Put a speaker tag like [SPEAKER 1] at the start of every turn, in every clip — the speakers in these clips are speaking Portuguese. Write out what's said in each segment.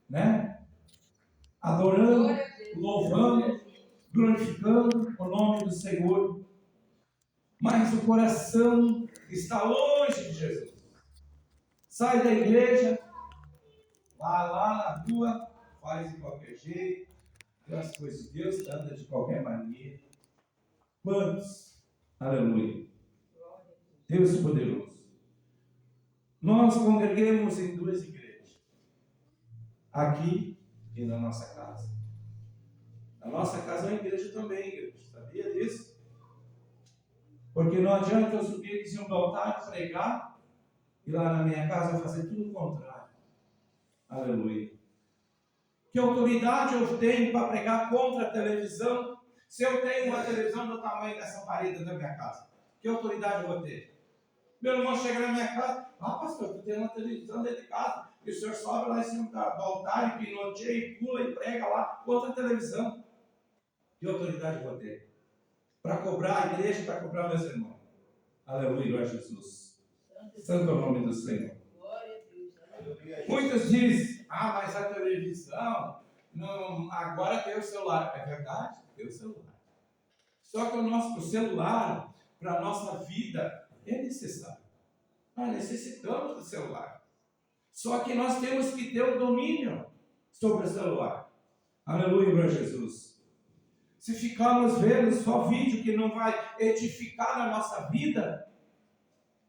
[SPEAKER 1] né? Adorando, louvando, glorificando o nome do Senhor. Mas o coração está longe de Jesus. Sai da igreja, vai lá na rua, faz de qualquer jeito, as coisas de Deus, anda de qualquer maneira. Quantos? Aleluia. Deus poderoso. Nós congregamos em duas igrejas, aqui e na nossa casa. A nossa casa é uma igreja também, igreja. Sabia disso? Porque não adianta eu subir em cima do altar, pregar, e lá na minha casa fazer tudo o contrário. Aleluia. Que autoridade eu tenho para pregar contra a televisão, se eu tenho uma televisão do tamanho dessa parede da minha casa? Que autoridade eu vou ter? Meu irmão chega na minha casa, pastor, tu tem uma televisão dentro de casa, e o senhor sobe lá em cima do altar e pinoteia e pula e prega lá contra a televisão. Que autoridade eu vou ter? Para cobrar a igreja, para cobrar meus irmãos. Aleluia, glória a Jesus. Santo é o nome do Senhor. Muitos dizem, mas a televisão, não, agora tem o celular. É verdade, tem o celular. Só que o celular, para a nossa vida, é necessário. Nós necessitamos do celular. Só que nós temos que ter o domínio sobre o celular. Aleluia, glória a Jesus. Se ficarmos vendo só vídeo que não vai edificar na nossa vida,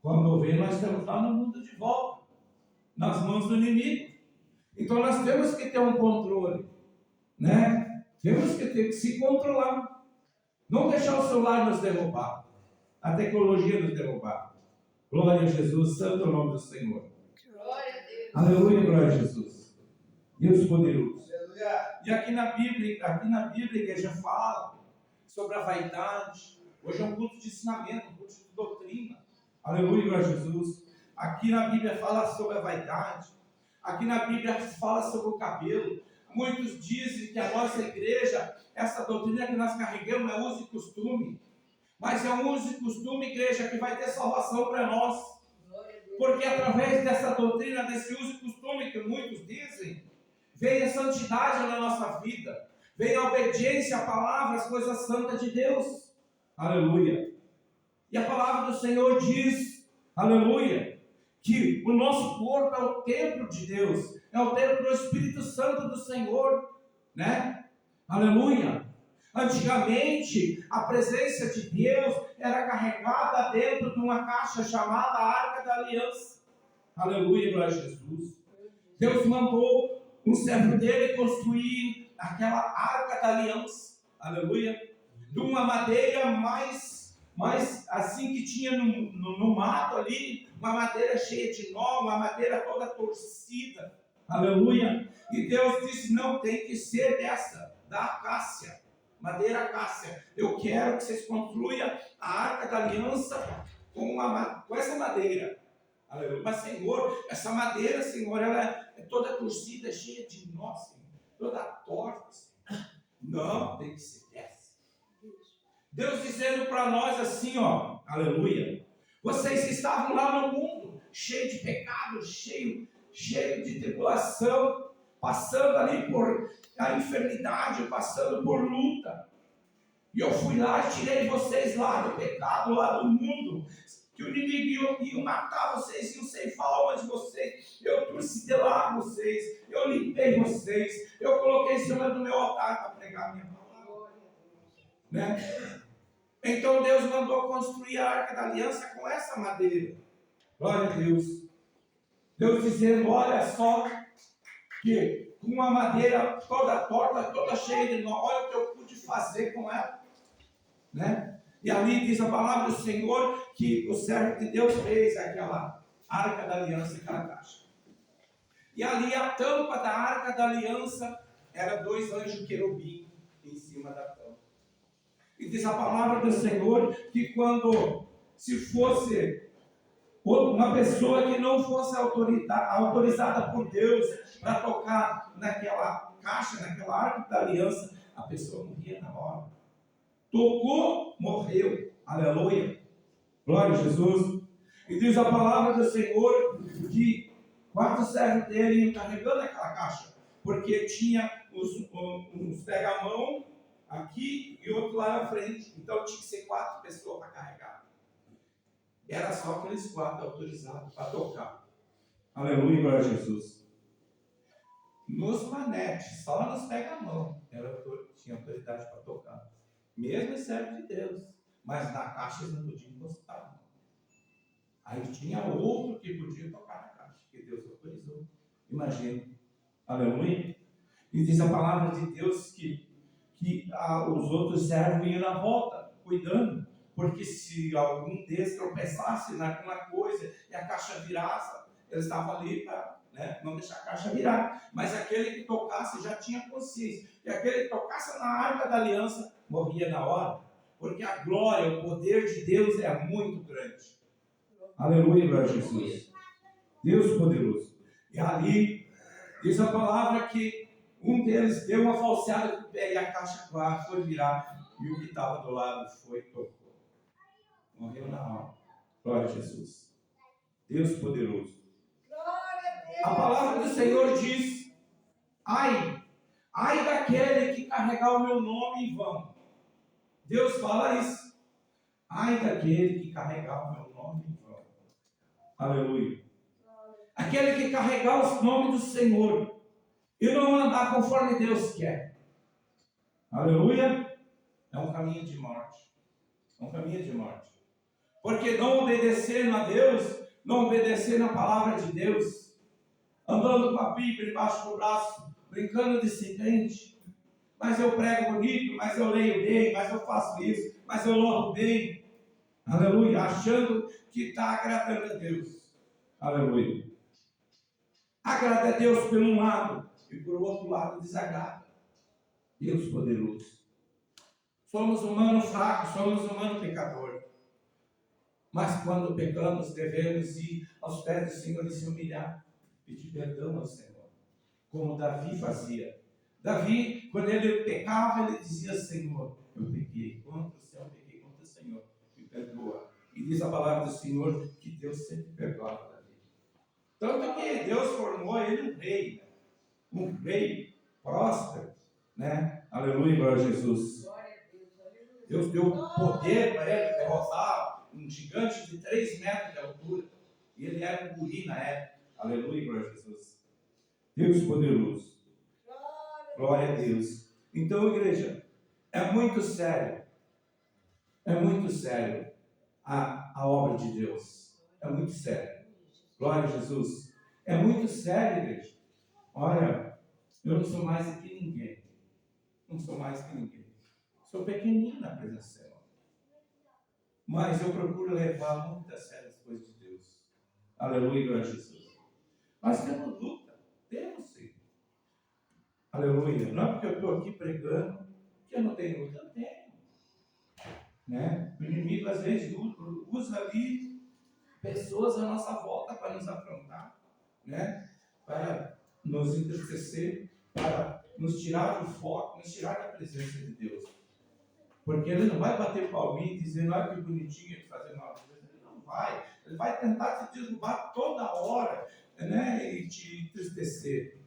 [SPEAKER 1] quando vê, nós estamos lá no mundo de volta, nas mãos do inimigo. Então nós temos que ter um controle, né? Temos que ter que se controlar. Não deixar o celular nos derrubar, a tecnologia nos derrubar. Glória a Jesus, santo é o nome do Senhor.
[SPEAKER 2] Glória a Deus.
[SPEAKER 1] Aleluia, glória a Jesus. Deus poderoso. E aqui na Bíblia, a igreja fala sobre a vaidade. Hoje é um culto de ensinamento, um culto de doutrina. Aleluia, glória a Jesus. Aqui na Bíblia fala sobre a vaidade. Aqui na Bíblia fala sobre o cabelo. Muitos dizem que a nossa igreja, essa doutrina que nós carregamos é uso e costume. Mas é um uso e costume, igreja, que vai ter salvação para nós. Porque através dessa doutrina, desse uso e costume que muitos dizem, vem a santidade na nossa vida. Vem a obediência à palavra, as coisas santas de Deus. Aleluia. E a palavra do Senhor diz, aleluia, que o nosso corpo é o templo de Deus, é o templo do Espírito Santo do Senhor, né? Aleluia. Antigamente, a presença de Deus era carregada dentro de uma caixa chamada Arca da Aliança. Aleluia, glória a Jesus. Deus mandou um servo dele construir aquela Arca da Aliança. Aleluia. De uma madeira mais assim que tinha no mato ali, uma madeira cheia de nó, uma madeira toda torcida. Aleluia. E Deus disse, não tem que ser dessa, da acácia, madeira acácia. Eu quero que vocês construam a Arca da Aliança com essa madeira. Aleluia. Mas Senhor, essa madeira, Senhor, ela é toda torcida, cheia de nó, Senhor, toda torta, Senhor. Não, tem que ser dessa. Deus dizendo para nós assim, ó, aleluia, vocês estavam lá no mundo, cheio de pecado, cheio de tribulação, passando ali por a enfermidade, passando por luta, e eu fui lá e tirei vocês lá do pecado, lá do mundo, que o inimigo ia matar vocês, iam ceifar a alma de vocês, eu trouxe de lá vocês, eu limpei vocês, eu coloquei em cima do meu altar para pregar a minha palavra, né? Então Deus mandou construir a Arca da Aliança com essa madeira. Glória a Deus. Deus dizendo, olha só, que com uma madeira toda torta, toda cheia de nó, olha o que eu pude fazer com ela. Né? E ali diz a palavra do Senhor que o servo de Deus fez aquela Arca da Aliança, aquela caixa. E ali a tampa da Arca da Aliança era 2 anjos querubim em cima da tampa. E diz a palavra do Senhor que quando se fosse uma pessoa que não fosse autorizada por Deus para tocar naquela caixa, naquela Arca da Aliança, a pessoa morria na hora. Tocou, morreu. Aleluia. Glória a Jesus. E diz a palavra do Senhor que 4 servos dele iam carregando aquela caixa porque tinha uns pega-mão aqui e outro lá na frente. Então tinha que ser 4 pessoas para carregar. Era só aqueles 4 autorizados para tocar. Aleluia, glória a Jesus. Nos manetes, só nos pega-mão, tinha autoridade para tocar. Mesmo servo de Deus. Mas na caixa eles não podiam encostar. Aí tinha outro que podia tocar na caixa, que Deus autorizou. Imagina. Aleluia. E diz a palavra de Deus que os outros servos iam na volta, cuidando. Porque se algum deles tropeçasse naquela coisa e a caixa virasse, eles estavam ali para não deixar a caixa virar. Mas aquele que tocasse já tinha consciência. E aquele que tocasse na arca da aliança morria na hora. Porque a glória, o poder de Deus é muito grande. Aleluia, glória a Jesus. Deus poderoso. E ali diz a palavra que um deles deu uma falseada com o pé e a caixa quase foi virar. E o que estava do lado foi e tocou. Morreu na hora. Glória a Jesus. Deus poderoso. A palavra do Senhor diz: ai daquele que carregar o meu nome em vão. Deus fala isso. Ai daquele que carregar o meu nome em vão. Aleluia. Aquele que carregar o nome do Senhor e não andar conforme Deus quer. Aleluia. É um caminho de morte. É um caminho de morte. Porque não obedecendo a Deus, não obedecendo a palavra de Deus, andando com a Bíblia embaixo do braço, brincando de ser crente, mas eu prego bonito, mas eu leio bem, mas eu faço isso, mas eu louvo bem. Aleluia. Achando que está agradando a Deus. Aleluia. Agrada a Deus por um lado e por outro lado desagrada. Deus poderoso. Somos humanos fracos, somos humanos pecadores. Mas quando pecamos, devemos ir aos pés do Senhor e se humilhar, pedir perdão ao Senhor, como Davi fazia. Davi, quando ele pecava, ele dizia: Senhor, eu pequei contra o céu, pequei contra o Senhor, me perdoa. E diz a palavra do Senhor que Deus sempre perdoava Davi. Tanto que Deus formou ele um rei próspero, Aleluia, glória a Jesus. Deus deu poder para ele derrotar um gigante de 3 metros de altura. E ele era um guri na época. Aleluia, glória a Jesus. Deus poderoso. Glória a Deus. Então, igreja, é muito sério. É muito sério a obra de Deus. É muito sério. Glória a Jesus. É muito sério, igreja. Olha, eu não sou mais do que ninguém. Não sou mais que ninguém. Sou pequenino na presença do Senhor. Mas eu procuro levar muito a sério as coisas de Deus. Aleluia, glória a Jesus. Nós temos luta. Temos sim. Aleluia. Não é porque eu estou aqui pregando que eu não tenho luta. Eu tenho. O inimigo às vezes usa ali pessoas à nossa volta para nos afrontar. Para nos entristecer, para nos tirar do foco, nos tirar da presença de Deus. Porque ele não vai bater palminha e dizer: olha que bonitinho ele fazendo uma coisa. Ele não vai. Ele vai tentar te derrubar toda hora, e te entristecer.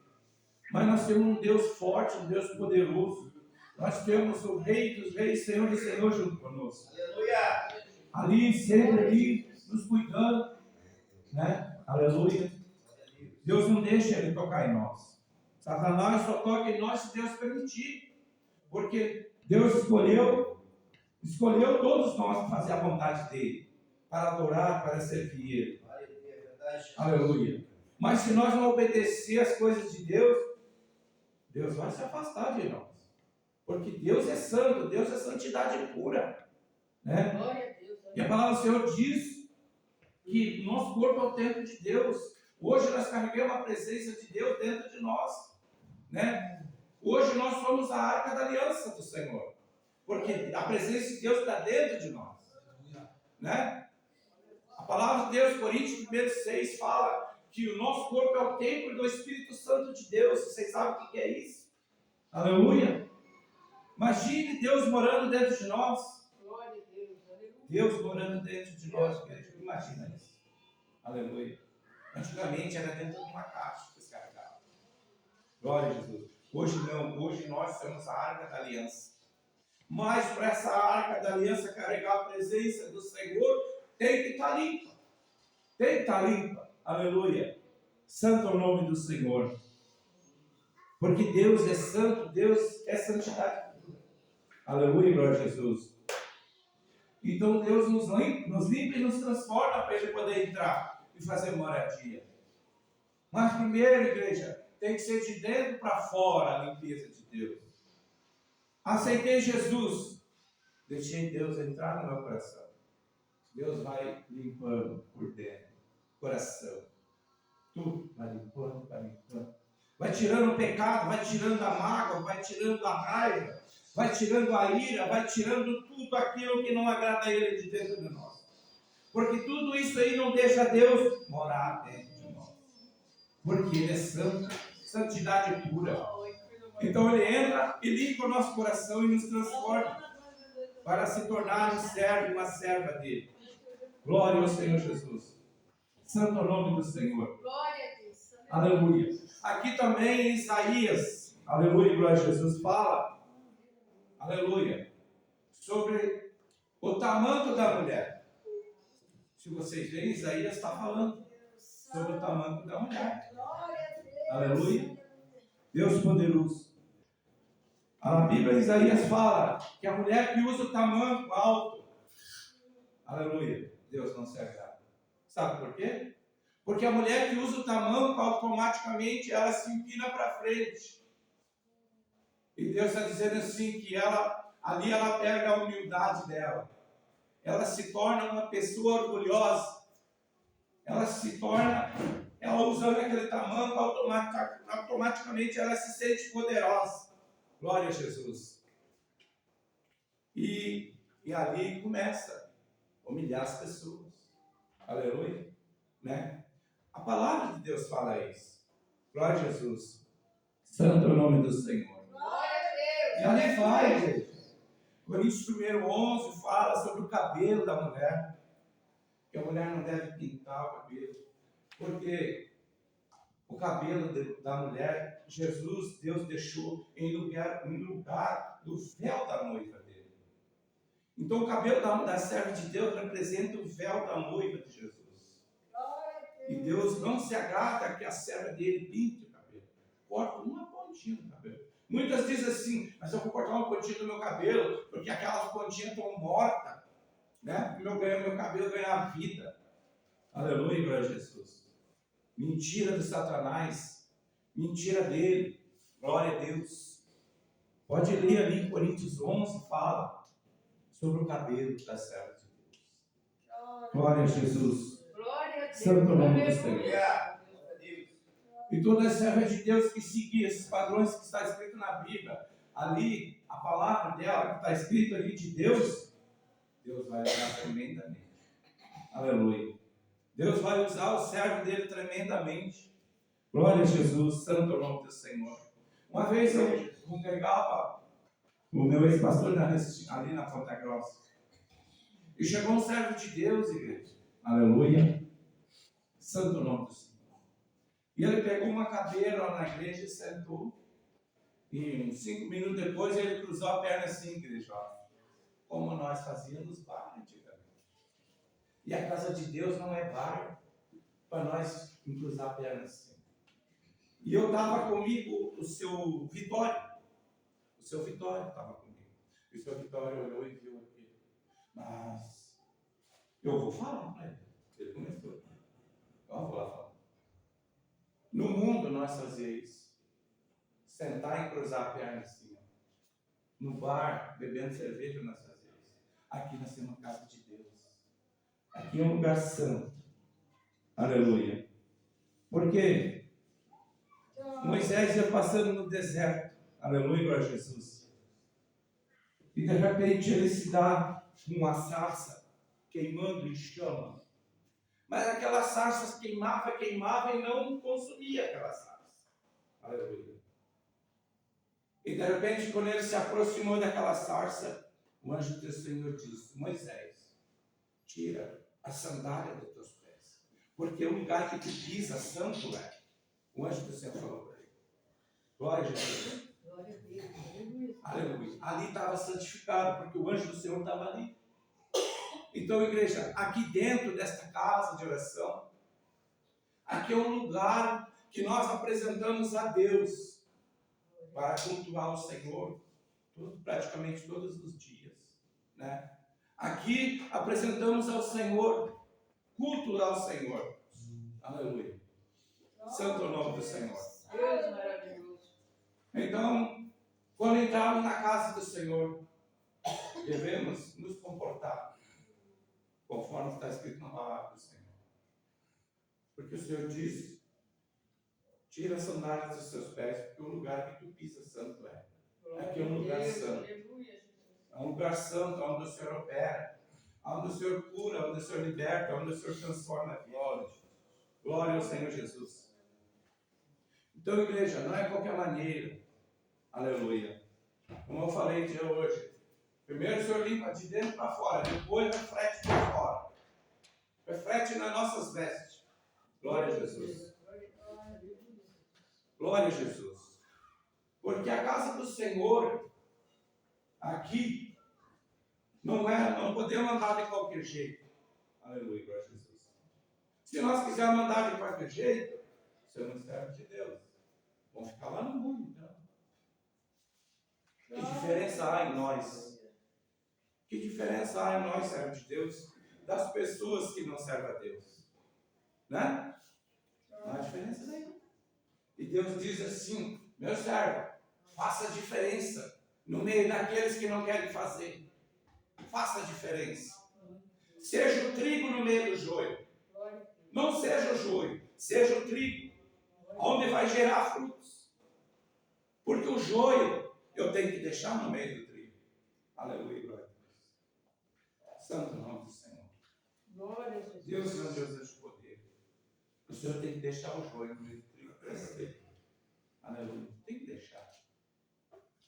[SPEAKER 1] Mas nós temos um Deus forte, um Deus poderoso. Nós temos o Rei dos Reis, Senhor dos Senhores junto conosco. Aleluia! Ali, sempre ali, nos cuidando. Aleluia! Deus não deixa ele tocar em nós. Satanás só toca em nós se Deus permitir. Porque Deus escolheu todos nós para fazer a vontade dele, para adorar, para servir ele. Aleluia. Mas se nós não obedecer as coisas de Deus, Deus vai se afastar de nós. Porque Deus é santo, Deus é santidade pura. E a palavra do Senhor diz que nosso corpo é o templo de Deus. Hoje nós carregamos a presença de Deus dentro de nós. Hoje nós somos a arca da aliança do Senhor. Porque a presença de Deus está dentro de nós. A palavra de Deus, Coríntios 1:6, fala que o nosso corpo é o templo do Espírito Santo de Deus. Vocês sabem o que é isso? Aleluia! Imagine Deus morando dentro de nós. Deus morando dentro de nós, igreja. Imagina isso. Aleluia! Antigamente era dentro de uma caixa que se carregava. Glória a Jesus. Hoje não, hoje nós somos a arca da aliança. Mas para essa arca da aliança carregar a presença do Senhor, tem que estar limpa. Tem que estar limpa. Aleluia. Santo é o nome do Senhor. Porque Deus é santo, Deus é santidade pura. Aleluia, glória a Jesus. Então Deus nos limpa e nos transforma para Ele poder entrar e fazer moradia. Mas primeiro, igreja, tem que ser de dentro para fora a limpeza de Deus. Aceitei Jesus, deixei Deus entrar no meu coração. Deus vai limpando por dentro, coração. Tudo vai limpando, vai limpando. Vai tirando o pecado, vai tirando a mágoa, vai tirando a raiva, vai tirando a ira, vai tirando tudo aquilo que não agrada a Ele de dentro de nós. Porque tudo isso aí não deixa Deus morar dentro de nós. Porque Ele é santo, santidade pura. Então Ele entra e limpa o nosso coração e nos transforma para se tornar um servo, uma serva dele. Glória ao Senhor Jesus. Santo é o nome do Senhor.
[SPEAKER 2] Glória a Deus.
[SPEAKER 1] Aleluia. Aqui também em Isaías, aleluia, glória a Jesus, fala, aleluia, sobre o tamanco da mulher. Se vocês veem, Isaías está falando sobre o tamanco da mulher. Aleluia. Deus poderoso. A Bíblia em Isaías fala que a mulher que usa o tamanco alto, aleluia, Deus não se agrada. Sabe por quê? Porque a mulher que usa o tamanco, automaticamente ela se empina para frente. E Deus está dizendo assim que ali ela pega a humildade dela. Ela se torna uma pessoa orgulhosa. Ela usando aquele tamanco, automaticamente ela se sente poderosa. Glória a Jesus. E ali começa a humilhar as pessoas. Aleluia. Né? A palavra de Deus fala isso. Glória a Jesus. Santo é o nome do Senhor.
[SPEAKER 2] Glória a Deus.
[SPEAKER 1] E ali vai, gente. Coríntios 1:11 fala sobre o cabelo da mulher. Que a mulher não deve pintar o cabelo. Porque o cabelo da mulher, Deus deixou em lugar do véu da noiva dele. Então o cabelo da serva de Deus representa o véu da noiva de Jesus. E Deus não se agrada que a serva dele pinte o cabelo. Corta uma pontinha do cabelo. Muitas dizem assim, mas eu vou cortar uma pontinha do meu cabelo, porque aquelas pontinhas estão mortas, né? Meu cabelo ganha vida. Aleluia, glória a Jesus. Mentira de Satanás. Mentira dele. Glória a Deus. Pode ler ali em Coríntios 11, fala sobre o cabelo da serva de Deus. Glória a Jesus. Santo nome do Senhor. E toda a serva de Deus que seguir esses padrões que está escrito na Bíblia, ali, a palavra dela que está escrito ali de Deus, Deus vai usar tremendamente. Aleluia. Deus vai usar o servo dele tremendamente. Glória a Jesus, santo nome do Senhor. Uma vez eu congregava o meu ex-pastor ali na Ponta Grossa. E chegou um servo de Deus, igreja. Aleluia. Santo nome do Senhor. E ele pegou uma cadeira lá na igreja e sentou. E uns 5 minutos depois ele cruzou a perna assim, igreja. Como nós fazíamos bar antigamente. E a casa de Deus não é bar para nós cruzar a perna assim. E eu estava comigo o seu Vitório. O seu Vitório estava comigo. E o seu Vitório olhou e viu aqui. Mas eu vou falar para ele. Ele começou. Eu vou lá falar. No mundo nós fazíamos isso. Sentar e cruzar a perna assim. Ó. No bar, bebendo cerveja nós fazíamos isso. Aqui nós temos a casa de Deus. Aqui é um lugar santo. Aleluia. Porque Moisés ia passando no deserto. Aleluia, glória a Jesus. E de repente ele se dá com uma sarça queimando em chama. Mas aquela sarça queimava e não consumia aquela sarça. Aleluia. E de repente, quando ele se aproximou daquela sarça, o anjo do Senhor disse: Moisés, tira a sandália dos teus pés, porque o lugar que tu pisa santo é. O anjo do Senhor falou para ele. Glória a Jesus.
[SPEAKER 2] Glória a Deus. Aleluia.
[SPEAKER 1] Aleluia. Ali estava santificado, porque o anjo do Senhor estava ali. Então, igreja, aqui dentro desta casa de oração, aqui é um lugar que nós apresentamos a Deus para cultuar o Senhor praticamente todos os dias, né? Aqui apresentamos ao Senhor, culto ao Senhor. Aleluia. Santo é o nome do Senhor.
[SPEAKER 2] Deus maravilhoso.
[SPEAKER 1] Então, quando entrarmos na casa do Senhor, devemos nos comportar conforme está escrito na palavra do Senhor. Porque o Senhor diz: tira as sandálias dos seus pés, porque o lugar que tu pisas santo é. Aqui é um lugar santo. É um lugar santo onde o Senhor opera, onde o Senhor cura, onde o Senhor liberta, onde o Senhor transforma a vida. Glória ao Senhor Jesus. Então, igreja, não é qualquer maneira. Aleluia. Como eu falei de hoje, primeiro o Senhor limpa de dentro para fora, depois reflete para fora. Reflete nas nossas vestes. Glória a Jesus. Glória a Jesus. Porque a casa do Senhor, aqui, não podemos andar de qualquer jeito. Aleluia, glória a Jesus. Se nós quisermos andar de qualquer jeito, você não serve de Deus. Vamos ficar lá no mundo, então. Que diferença há em nós? Que diferença há em nós, servo de Deus, das pessoas que não servem a Deus? Né? Não há diferença nenhuma. E Deus diz assim: meu servo, faça a diferença no meio daqueles que não querem fazer. Faça a diferença. Seja o trigo no meio do joio. Não seja o joio, seja o trigo, onde vai gerar frutos. Porque o joio eu tenho que deixar no meio do trigo. Aleluia, glória a Deus. Santo nome do Senhor. Deus é um Deus de poder. O Senhor tem que deixar o joio no meio do trigo crescer. Aleluia, tem que deixar.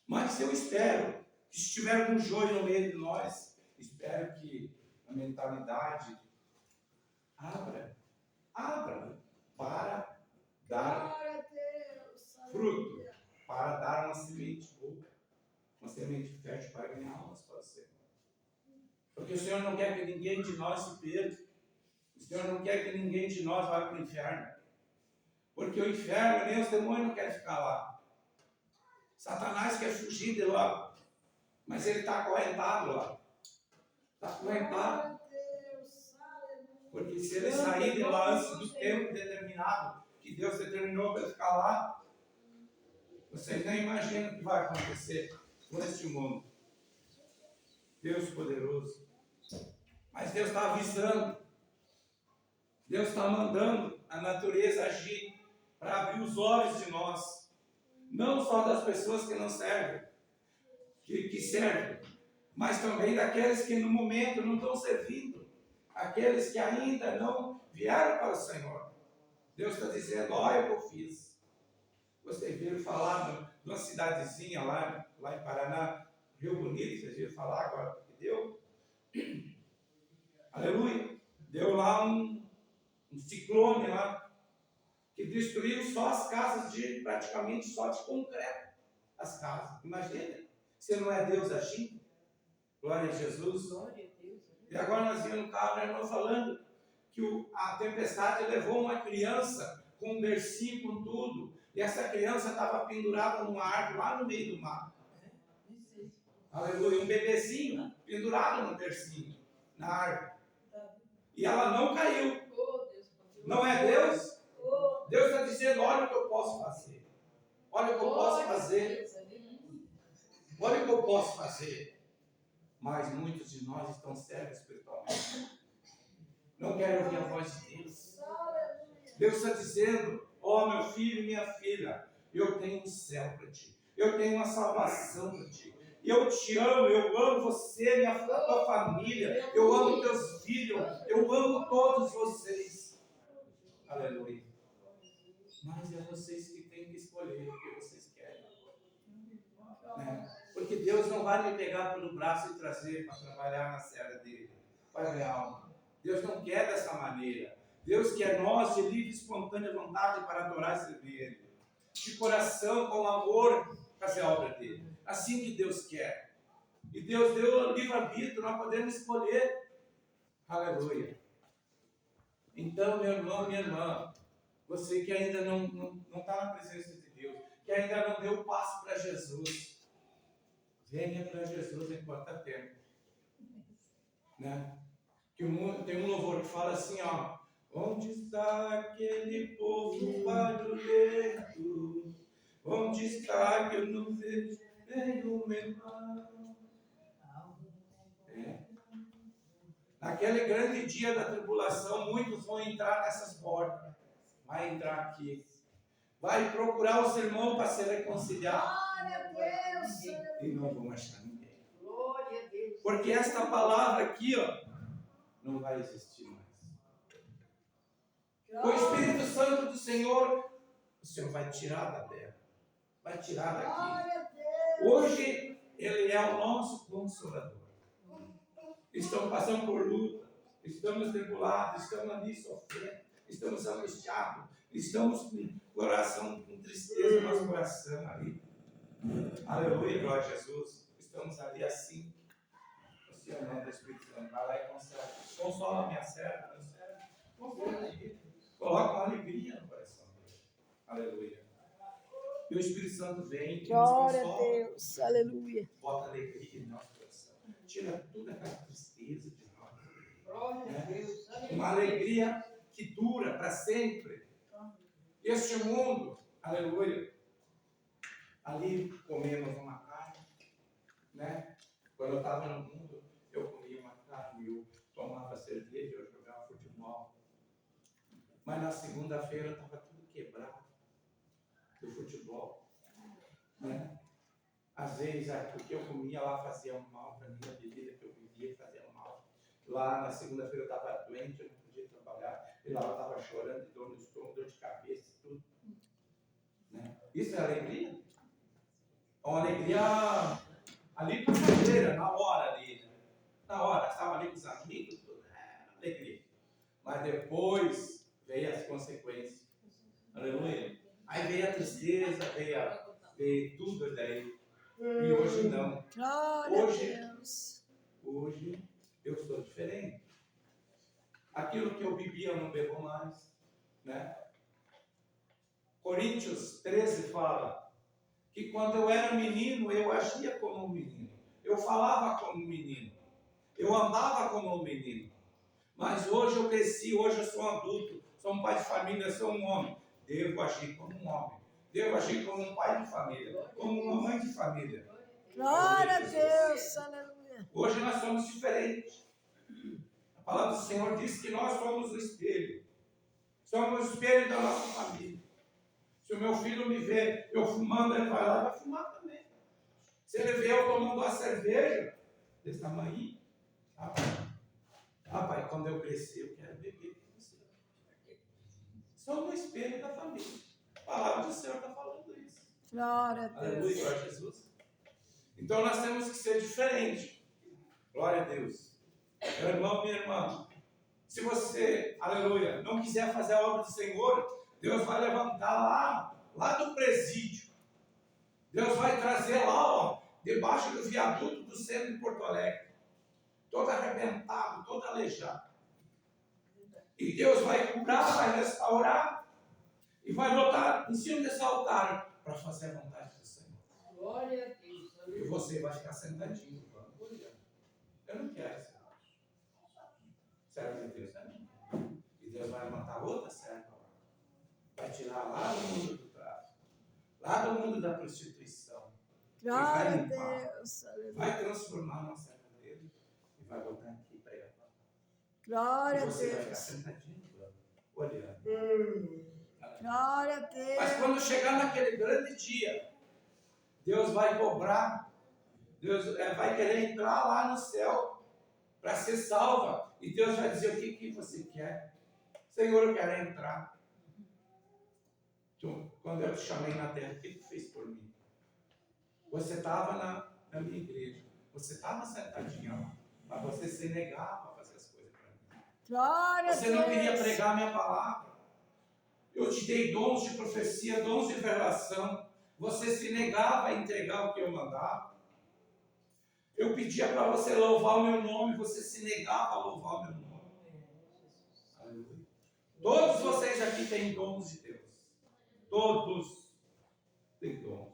[SPEAKER 1] Mas eu espero que se tiver um joio no meio de nós, espero que a mentalidade abra para dar fruto, para dar uma semente boa, uma semente fértil para ganhar almas para o Senhor. Porque o Senhor não quer que ninguém de nós se perca. O Senhor não quer que ninguém de nós vá para o inferno. Porque o inferno, nem os demônios não querem ficar lá. Satanás quer fugir de lá, mas ele está acorrentado lá. Está acorrentado. Porque se ele sair de lá antes do tempo determinado, que Deus determinou para ele ficar lá, vocês nem imaginam o que vai acontecer com este mundo. Deus poderoso. Mas Deus está avisando. Deus está mandando a natureza agir para abrir os olhos de nós. Não só das pessoas que não servem, que servem, mas também daqueles que no momento não estão servindo. Aqueles que ainda não vieram para o Senhor. Deus está dizendo: olha o que eu fiz. Vocês viram falar de uma cidadezinha lá em Paraná, Rio Bonito, vocês viram falar agora que deu? Aleluia! Deu lá um ciclone lá, que destruiu só as casas praticamente só de concreto. As casas. Imagina, se não é Deus agindo. Glória a Jesus. E agora nós vimos no carro, nós falando que a tempestade levou uma criança com um bercinho, com tudo, e essa criança estava pendurada numa árvore lá no meio do mar. Aleluia, um bebezinho pendurado no bercinho, na árvore. E ela não caiu. Não é Deus? Deus está dizendo: olha o que eu posso fazer. Olha o que eu posso fazer. Olha o que eu posso fazer. Mas muitos de nós estão cegos espiritualmente. Não querem ouvir a voz de Deus. Deus está dizendo: ó meu filho e minha filha, eu tenho um céu para ti. Eu tenho uma salvação para ti. Eu te amo, eu amo você, a tua família. Eu amo teus filhos. Eu amo todos vocês. Aleluia. Mas é vocês que têm que escolher o que vocês querem. Né? Porque Deus não vai me pegar pelo braço e trazer para trabalhar na serra dele, para ganhar alma. Deus não quer dessa maneira. Deus quer nós de livre e espontânea vontade para adorar e servir Ele. de coração, com amor, fazer a obra dele. Assim que Deus quer. E Deus deu o livre-arbítrio, nós podemos escolher. Aleluia. Então, meu irmão, minha irmã, você que ainda não está na presença de Deus, que ainda não deu o passo para Jesus, venha para Jesus enquanto há tempo. Né? Que tem um louvor que fala assim, ó. Onde está aquele povo barulhento? Onde está que eu não vejo nenhum irmão? Naquele grande dia da tribulação, muitos vão entrar nessas portas. Vai entrar aqui. Vai procurar os irmãos para se reconciliar.
[SPEAKER 3] Glória a Deus.
[SPEAKER 1] E não vão achar ninguém.
[SPEAKER 2] Glória a Deus.
[SPEAKER 1] Porque esta palavra aqui, ó, não vai existir mais. O Espírito Santo do Senhor, o Senhor vai tirar da terra. Vai tirar daqui.
[SPEAKER 3] Glória a Deus.
[SPEAKER 1] Hoje, Ele é o nosso Consolador. Estamos passando por luta, estamos tribulados, estamos ali sofrendo, estamos angustiados, estamos com coração, com tristeza no nosso coração ali. Aleluia, glória a Jesus. Estamos ali assim. O Senhor manda o Espírito Santo, vai lá e consola. Consola a minha serva, meu servo. Consola aí. Coloca uma alegria no coração dele. Aleluia. E o Espírito Santo vem e nos
[SPEAKER 3] Glória a
[SPEAKER 1] consola.
[SPEAKER 3] Deus. Aleluia.
[SPEAKER 1] Bota alegria no nosso coração. Tira toda aquela tristeza de nós.
[SPEAKER 2] Glória a Deus.
[SPEAKER 1] Uma alegria que dura para sempre. Este mundo, aleluia. Ali comemos uma carne, né? Quando eu estava no mundo, eu comia uma carne, eu tomava cerveja, eu jogava futebol. Mas na segunda-feira estava tudo quebrado do futebol, né? Às vezes, porque eu comia lá fazia mal para mim, a bebida que eu bebia fazia mal. Lá na segunda-feira eu estava doente, eu não podia trabalhar. E lá eu estava chorando de dor no estômago, dor de cabeça, tudo. Né? Isso é alegria? É uma alegria ali passageira, na hora ali. Né? Na hora, estava ali com os amigos, tudo. Alegria. Mas depois veio as consequências. Aleluia. Aí veio a tristeza, veio tudo daí. E hoje não.
[SPEAKER 3] Glória
[SPEAKER 1] Hoje,
[SPEAKER 3] a Deus.
[SPEAKER 1] hoje eu sou diferente. Aquilo que eu bebia eu não bebo mais. Né? Coríntios 13 fala que quando eu era menino, eu agia como um menino. Eu falava como um menino. Eu andava como um menino. Mas hoje eu cresci, hoje eu sou um adulto, sou um pai de família, sou um homem. Devo agir como um homem. Devo agir como um pai de família, como uma mãe de família.
[SPEAKER 3] Glória a Deus. Aleluia.
[SPEAKER 1] Hoje nós somos diferentes. A palavra do Senhor diz que nós somos o espelho. Somos o espelho da nossa família. Se o meu filho me vê eu fumando, ele vai lá e vai fumar também. Se ele vê eu tomando uma cerveja desse tamanho, pai, quando eu crescer eu quero beber com você. Somos o espelho da família. A palavra do Senhor está falando isso.
[SPEAKER 3] Glória a Deus.
[SPEAKER 1] Aleluia, glória a Jesus. Então nós temos que ser diferentes. Glória a Deus. Meu irmão, minha irmã, se você, aleluia, não quiser fazer a obra do Senhor, Deus vai levantar lá do presídio. Deus vai trazer lá, ó, debaixo do viaduto do centro de Porto Alegre. Todo arrebentado, todo aleijado. E Deus vai curar, vai restaurar e vai botar em cima desse altar para fazer a vontade do Senhor.
[SPEAKER 2] Glória a Deus.
[SPEAKER 1] E você vai ficar sentadinho, olhando. Eu não quero ser servo de Deus, né? E Deus vai matar outra serva lá. Vai tirar lá do mundo do tráfico, lá do mundo da prostituição.
[SPEAKER 3] Glória a
[SPEAKER 1] limpar.
[SPEAKER 3] Deus. Aleluia.
[SPEAKER 1] Vai transformar uma serva dele e vai botar aqui para ela.
[SPEAKER 3] Glória
[SPEAKER 1] E
[SPEAKER 3] a
[SPEAKER 1] você vai ficar
[SPEAKER 3] Deus.
[SPEAKER 1] sentadinho, olhando.
[SPEAKER 3] Glória a Deus.
[SPEAKER 1] Mas quando chegar naquele grande dia, Deus vai cobrar. Deus vai querer entrar lá no céu para ser salva. E Deus vai dizer: o que você quer? Senhor, eu quero entrar. Então, quando eu te chamei na terra, o que tu fez por mim? Você estava na minha igreja. Você estava sentadinho lá. Mas você se negava a fazer as coisas para mim.
[SPEAKER 3] Glória a
[SPEAKER 1] Você não queria
[SPEAKER 3] Deus.
[SPEAKER 1] pregar a minha palavra. Eu te dei dons de profecia, dons de revelação. Você se negava a entregar o que eu mandava. Eu pedia para você louvar o meu nome, você se negava a louvar o meu nome. Aleluia. Todos vocês aqui têm dons de Deus. Todos têm dons.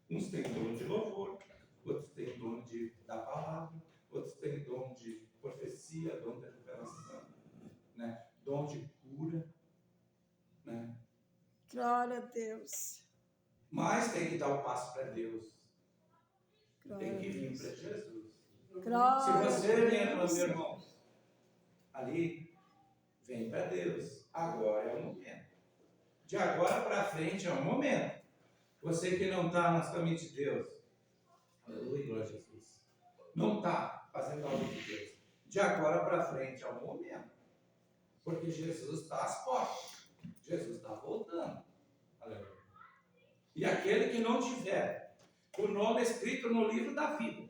[SPEAKER 1] Uns têm dom de louvor, outros têm dom da palavra, outros têm dom de profecia, dom de revelação, né? Dom de cura, né?
[SPEAKER 3] Glória a Deus.
[SPEAKER 1] Mas tem que dar o passo para Deus.
[SPEAKER 3] Glória
[SPEAKER 1] Tem
[SPEAKER 3] a
[SPEAKER 1] que vir
[SPEAKER 3] Deus.
[SPEAKER 1] para Jesus.
[SPEAKER 3] Glória
[SPEAKER 1] Se você,
[SPEAKER 3] a
[SPEAKER 1] minha irmã,
[SPEAKER 3] Deus.
[SPEAKER 1] meu irmão, ali, vem para Deus. Agora é o momento. De agora para frente é o momento. Você que não está nas caminhos de Deus, aleluia, glória a Jesus, não está fazendo a obra de Deus. De agora para frente é o momento. Porque Jesus está às portas. Jesus está voltando. Aleluia. E aquele que não tiver o nome escrito no livro da vida,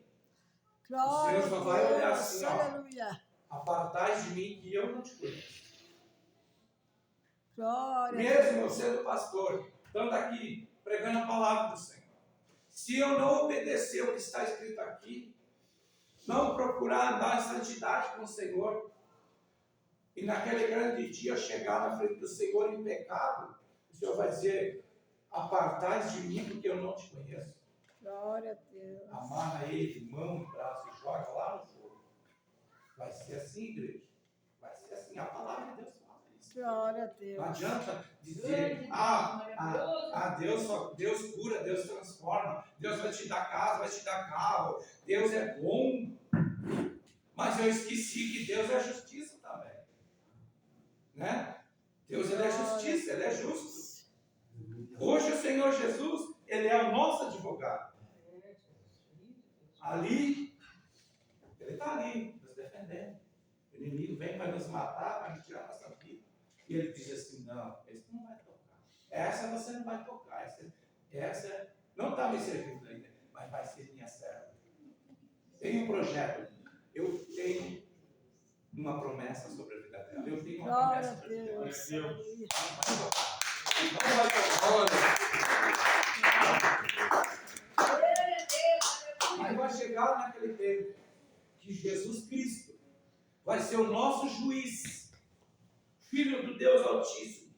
[SPEAKER 3] Glória
[SPEAKER 1] o Senhor só vai olhar
[SPEAKER 3] a
[SPEAKER 1] assim,
[SPEAKER 3] Deus.
[SPEAKER 1] ó.
[SPEAKER 3] Aleluia.
[SPEAKER 1] Apartai de mim que eu não te conheço.
[SPEAKER 3] Glória a
[SPEAKER 1] Mesmo eu sendo pastor, estando aqui, pregando a palavra do Senhor. Se eu não obedecer o que está escrito aqui, não procurar andar em santidade com o Senhor, e naquele grande dia chegar na frente do Senhor em pecado, o Senhor vai dizer, apartai de mim porque eu não te conheço.
[SPEAKER 3] Glória a Deus.
[SPEAKER 1] Amarra ele, mão e braço e joga lá no fogo. Vai ser assim, igreja. Vai ser assim. A palavra de Deus fala isso.
[SPEAKER 3] Glória a
[SPEAKER 1] Não
[SPEAKER 3] Deus.
[SPEAKER 1] adianta dizer, Deus cura, Deus transforma, Deus vai te dar casa, vai te dar carro, Deus é bom. Mas eu esqueci que Deus é justiça também. Né? Deus ele é justiça, ele é justo. Hoje o Senhor Jesus, ele é o nosso advogado. Ali, ele está ali, nos defendendo. O inimigo vem para nos matar, para nos tirar nossa vida. E ele diz assim, não, esse não vai tocar. Essa você não vai tocar. Essa não está me servindo ainda, mas vai ser minha serva. Tem um projeto. Eu tenho uma promessa sobre a vida dela. Eu tenho uma
[SPEAKER 3] Glória a
[SPEAKER 1] promessa sobre a vida dela.
[SPEAKER 3] Deus. Aleluia.
[SPEAKER 1] Não vai tocar. Mas vai chegar naquele tempo que Jesus Cristo vai ser o nosso juiz, Filho do Deus Altíssimo.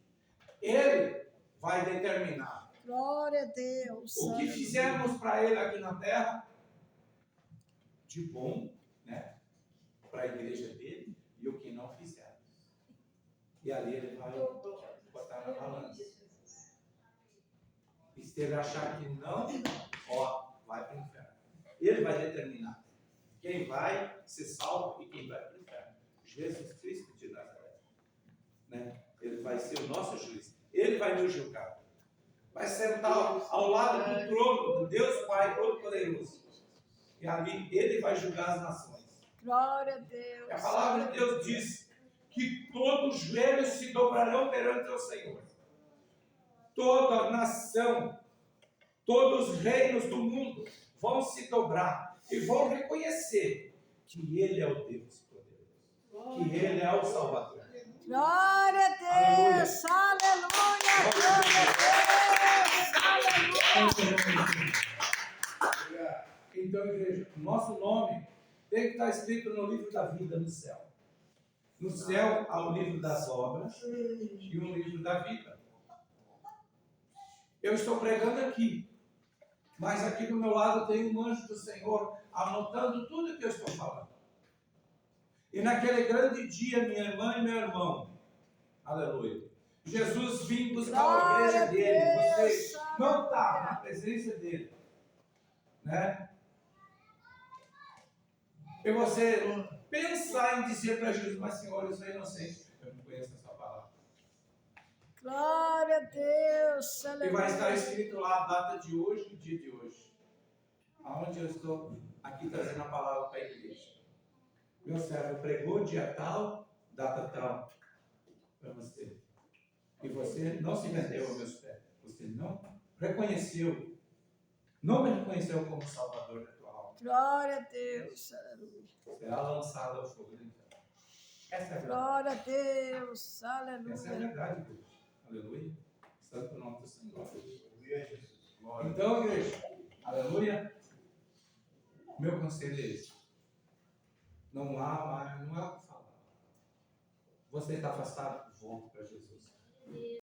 [SPEAKER 1] Ele vai determinar
[SPEAKER 3] Glória a Deus.
[SPEAKER 1] o que fizermos para Ele aqui na terra, de bom, né, para a igreja dele, e o que não fizermos. E ali Ele vai botar na balança. E se Ele achar que não, ó, vai para o inferno. Ele vai determinar quem vai ser salvo e quem vai para o inferno. Jesus Cristo de Nazaré. Né? Ele vai ser o nosso juiz. Ele vai nos julgar. Vai sentar ao lado do trono do Deus Pai Todo-Poderoso. E ali ele vai julgar as nações.
[SPEAKER 3] Glória a Deus.
[SPEAKER 1] A palavra de Deus diz que todos os joelhos se dobrarão perante o Senhor. Toda nação, todos os reinos do mundo vão se dobrar e vão reconhecer que Ele é o Deus poderoso, que Ele é o Salvador.
[SPEAKER 3] Glória a Deus. Aleluia. Glória a Deus. Aleluia.
[SPEAKER 1] Então, igreja, o nosso nome tem que estar escrito no livro da vida no céu. No céu há o livro das obras e o livro da vida. Eu estou pregando aqui, mas aqui do meu lado tem um anjo do Senhor anotando tudo que eu estou falando. E naquele grande dia, minha irmã e meu irmão, aleluia, Jesus vinha buscar a igreja dele. Você não está na presença dele, né? E você pensar em dizer para Jesus, mas Senhor, eu sou inocente, eu não conheço essa palavra.
[SPEAKER 3] Glória a Deus.
[SPEAKER 1] E vai estar escrito lá a data de hoje e o dia de hoje. Aonde eu estou aqui trazendo a palavra para a igreja. Meu servo pregou dia tal, data tal, para você. E você não se rendeu aos meus pés. Você não reconheceu, não me reconheceu como Salvador da tua alma.
[SPEAKER 3] Glória a Deus. Aleluia.
[SPEAKER 1] Será lançado ao fogo do inferno. Essa é a verdade.
[SPEAKER 3] Glória a Deus. Aleluia.
[SPEAKER 1] Essa é a verdade, Deus. Aleluia. Santo nome do Senhor. Então, igreja, aleluia. Meu conselho é esse. Não há mais, não é o que falar. Você está afastado? Volte para Jesus.